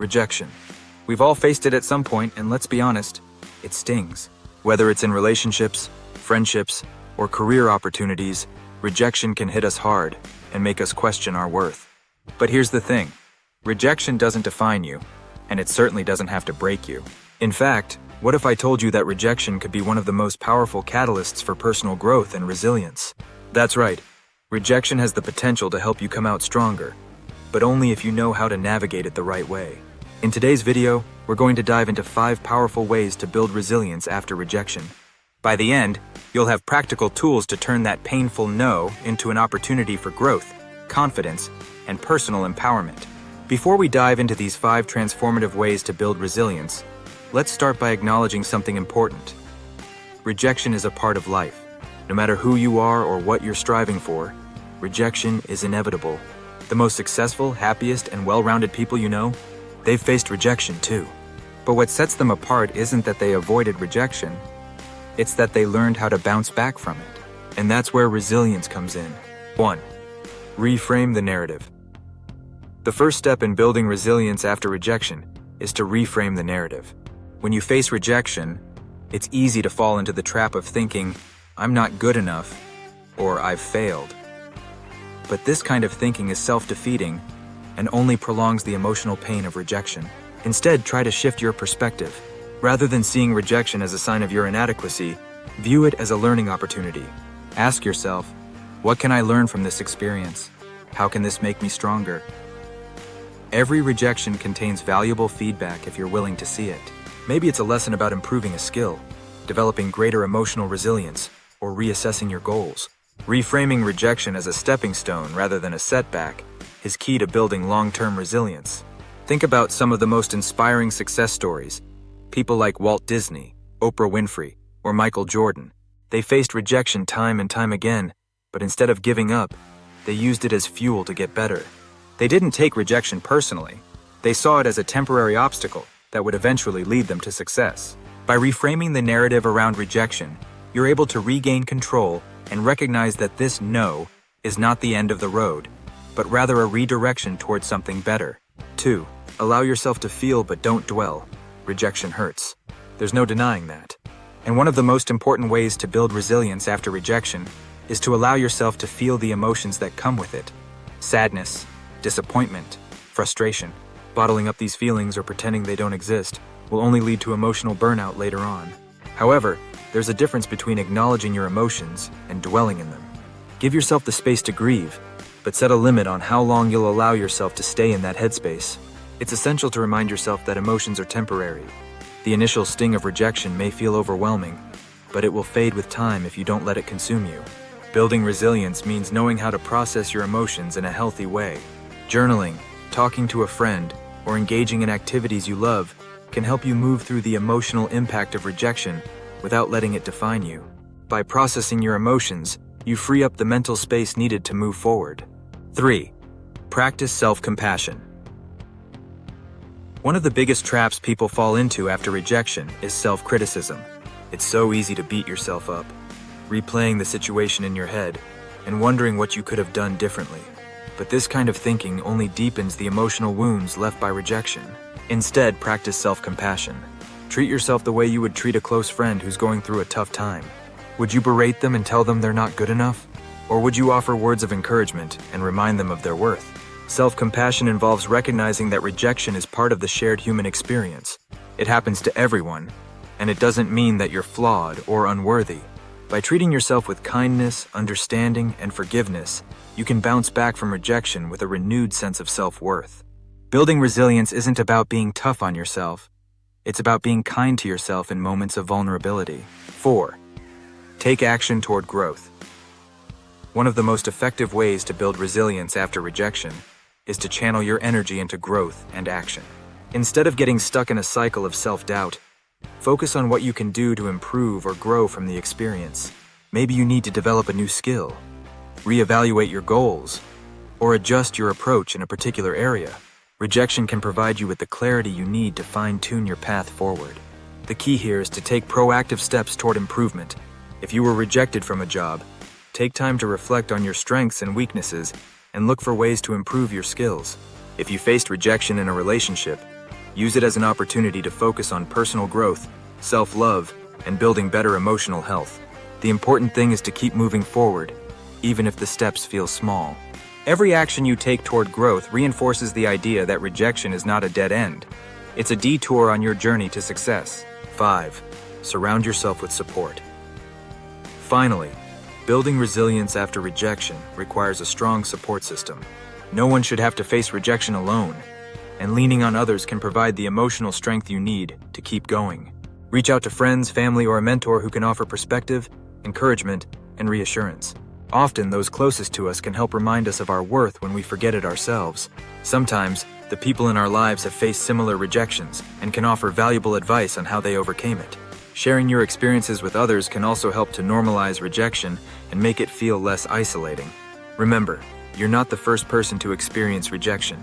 Rejection. We've all faced it at some point, and let's be honest, it stings. Whether it's in relationships, friendships, or career opportunities, rejection can hit us hard and make us question our worth. But here's the thing, rejection doesn't define you, and it certainly doesn't have to break you. In fact, what if I told you that rejection could be one of the most powerful catalysts for personal growth and resilience? That's right, rejection has the potential to help you come out stronger, but only if you know how to navigate it the right way. In today's video, we're going to dive into 5 powerful ways to build resilience after rejection. By the end, you'll have practical tools to turn that painful no into an opportunity for growth, confidence, and personal empowerment. Before we dive into these 5 transformative ways to build resilience, let's start by acknowledging something important. Rejection is a part of life. No matter who you are or what you're striving for, rejection is inevitable. The most successful, happiest, and well-rounded people you know, they've faced rejection too. But what sets them apart isn't that they avoided rejection, it's that they learned how to bounce back from it. And that's where resilience comes in. 1. Reframe the narrative. The first step in building resilience after rejection is to reframe the narrative. When you face rejection, it's easy to fall into the trap of thinking, I'm not good enough, or I've failed. But this kind of thinking is self-defeating and only prolongs the emotional pain of rejection. Instead, try to shift your perspective. Rather than seeing rejection as a sign of your inadequacy, view it as a learning opportunity. Ask yourself, what can I learn from this experience? How can this make me stronger? Every rejection contains valuable feedback if you're willing to see it. Maybe it's a lesson about improving a skill, developing greater emotional resilience, or reassessing your goals. Reframing rejection as a stepping stone rather than a setback is key to building long-term resilience. Think about some of the most inspiring success stories. People like Walt Disney, Oprah Winfrey, or Michael Jordan. They faced rejection time and time again, but instead of giving up, they used it as fuel to get better. They didn't take rejection personally. They saw it as a temporary obstacle that would eventually lead them to success. By reframing the narrative around rejection, you're able to regain control and recognize that this no is not the end of the road, but rather a redirection towards something better. 2. Allow yourself to feel but don't dwell. Rejection hurts. There's no denying that. And one of the most important ways to build resilience after rejection is to allow yourself to feel the emotions that come with it. Sadness, disappointment, frustration. Bottling up these feelings or pretending they don't exist will only lead to emotional burnout later on. However, there's a difference between acknowledging your emotions and dwelling in them. Give yourself the space to grieve, but set a limit on how long you'll allow yourself to stay in that headspace. It's essential to remind yourself that emotions are temporary. The initial sting of rejection may feel overwhelming, but it will fade with time if you don't let it consume you. Building resilience means knowing how to process your emotions in a healthy way. Journaling, talking to a friend, or engaging in activities you love can help you move through the emotional impact of rejection without letting it define you. By processing your emotions, you free up the mental space needed to move forward. 3. Practice self-compassion. One of the biggest traps people fall into after rejection is self-criticism. It's so easy to beat yourself up, replaying the situation in your head and wondering what you could have done differently. But this kind of thinking only deepens the emotional wounds left by rejection. Instead, practice self-compassion. Treat yourself the way you would treat a close friend who's going through a tough time. Would you berate them and tell them they're not good enough? Or would you offer words of encouragement and remind them of their worth? Self-compassion involves recognizing that rejection is part of the shared human experience. It happens to everyone, and it doesn't mean that you're flawed or unworthy. By treating yourself with kindness, understanding, and forgiveness, you can bounce back from rejection with a renewed sense of self-worth. Building resilience isn't about being tough on yourself. It's about being kind to yourself in moments of vulnerability. 4. Take action toward growth. One of the most effective ways to build resilience after rejection is to channel your energy into growth and action. Instead of getting stuck in a cycle of self-doubt, focus on what you can do to improve or grow from the experience. Maybe you need to develop a new skill, reevaluate your goals, or adjust your approach in a particular area. Rejection can provide you with the clarity you need to fine-tune your path forward. The key here is to take proactive steps toward improvement. If you were rejected from a job, take time to reflect on your strengths and weaknesses and look for ways to improve your skills. If you faced rejection in a relationship, Use it as an opportunity to focus on personal growth, self-love, and building better emotional health. The important thing is to keep moving forward, even if the steps feel small. Every action you take toward growth reinforces the idea that rejection is not a dead end. It's a detour on your journey to success. 5. Surround yourself with support. Finally, building resilience after rejection requires a strong support system. No one should have to face rejection alone, and leaning on others can provide the emotional strength you need to keep going. Reach out to friends, family, or a mentor who can offer perspective, encouragement, and reassurance. Often, those closest to us can help remind us of our worth when we forget it ourselves. Sometimes, the people in our lives have faced similar rejections and can offer valuable advice on how they overcame it. Sharing your experiences with others can also help to normalize rejection and make it feel less isolating. Remember, you're not the first person to experience rejection,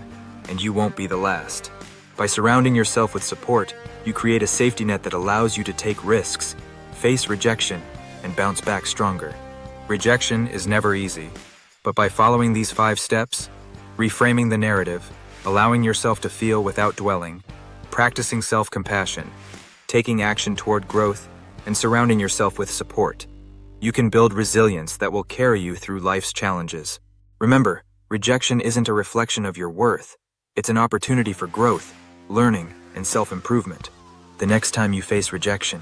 and you won't be the last. By surrounding yourself with support, you create a safety net that allows you to take risks, face rejection, and bounce back stronger. Rejection is never easy, but by following these 5 steps, reframing the narrative, allowing yourself to feel without dwelling, practicing self-compassion, taking action toward growth, and surrounding yourself with support, you can build resilience that will carry you through life's challenges. Remember, rejection isn't a reflection of your worth. It's an opportunity for growth, learning, and self-improvement. The next time you face rejection,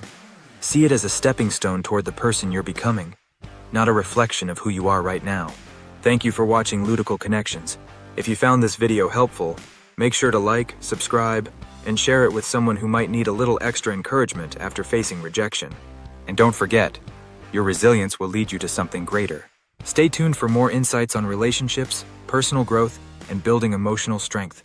see it as a stepping stone toward the person you're becoming, not a reflection of who you are right now. Thank you for watching Ludical Connections. If you found this video helpful, make sure to like, subscribe, and share it with someone who might need a little extra encouragement after facing rejection. And don't forget, your resilience will lead you to something greater. Stay tuned for more insights on relationships, personal growth, and building emotional strength.